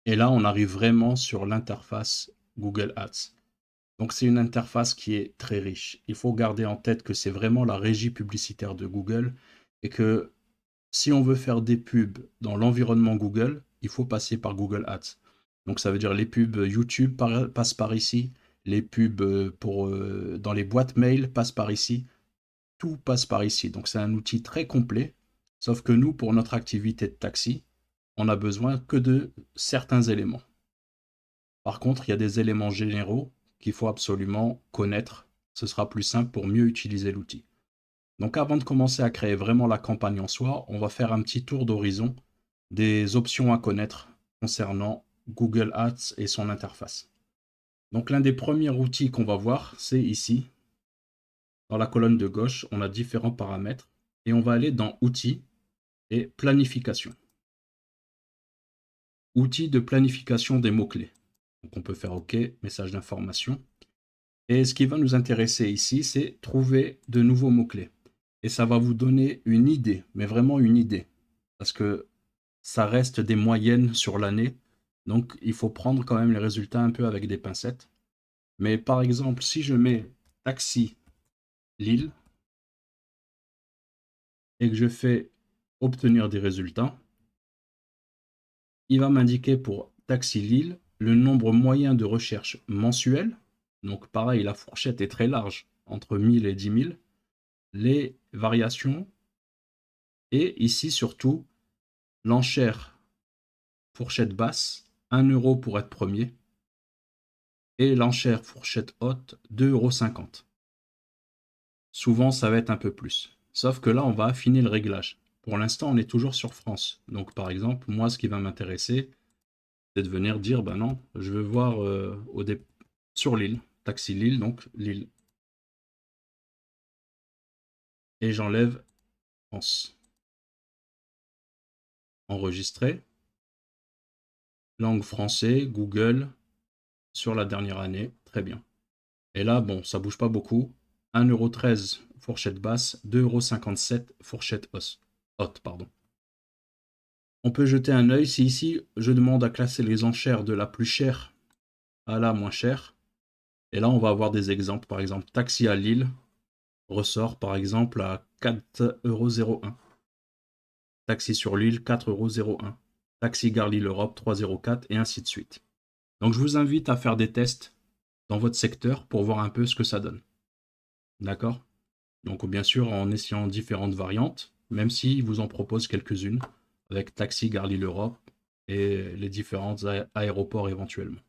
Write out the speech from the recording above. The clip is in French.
Et là, on arrive vraiment sur l'interface Google Ads. Donc c'est une interface qui est très riche. Il faut garder en tête que c'est vraiment la régie publicitaire de Google et que si on veut faire des pubs dans l'environnement Google, il faut passer par Google Ads. Donc ça veut dire les pubs YouTube passent par ici, les pubs dans les boîtes mail passent par ici, tout passe par ici. Donc c'est un outil très complet, sauf que nous, pour notre activité de taxi, on n'a besoin que de certains éléments. Par contre, il y a des éléments généraux qu'il faut absolument connaître. Ce sera plus simple pour mieux utiliser l'outil. Donc avant de commencer à créer vraiment la campagne en soi, on va faire un petit tour d'horizon des options à connaître concernant Google Ads et son interface. Donc l'un des premiers outils qu'on va voir, c'est ici. Dans la colonne de gauche, on a différents paramètres et on va aller dans Outils et Planification. Outils de planification des mots-clés. Donc on peut faire OK, message d'information. Et ce qui va nous intéresser ici, c'est trouver de nouveaux mots-clés. Et ça va vous donner une idée, mais vraiment une idée. Parce que ça reste des moyennes sur l'année. Donc il faut prendre quand même les résultats un peu avec des pincettes. Mais par exemple, si je mets taxi Lille et que je fais obtenir des résultats, il va m'indiquer pour taxi Lille le nombre moyen de recherches mensuelles. Donc pareil, la fourchette est très large, entre 1000 et 10 000. Les variations et ici surtout l'enchère fourchette basse, 1 € pour être premier, et l'enchère fourchette haute, 2,50 €. Souvent, ça va être un peu plus. Sauf que là, on va affiner le réglage. Pour l'instant, on est toujours sur France. Donc, par exemple, moi, ce qui va m'intéresser, c'est de venir dire, ben non, je veux voir sur l'île, taxi Lille, donc Lille. Et j'enlève France. Enregistrer. Langue français, Google, sur la dernière année. Très bien. Et là, bon, ça bouge pas beaucoup. 1,13 € fourchette basse, 2,57 € fourchette haute, pardon. On peut jeter un œil si ici je demande à classer les enchères de la plus chère à la moins chère. Et là, on va avoir des exemples. Par exemple, taxi à Lille ressort par exemple à 4,01 €. Taxi sur Lille, 4,01 €. Taxi Gare Lille Europe, 3,04 € et ainsi de suite. Donc je vous invite à faire des tests dans votre secteur pour voir un peu ce que ça donne. D'accord? Donc bien sûr en essayant différentes variantes, même s'ils vous en proposent quelques-unes, avec Taxi Gare Lille Europe et les différents aéroports éventuellement.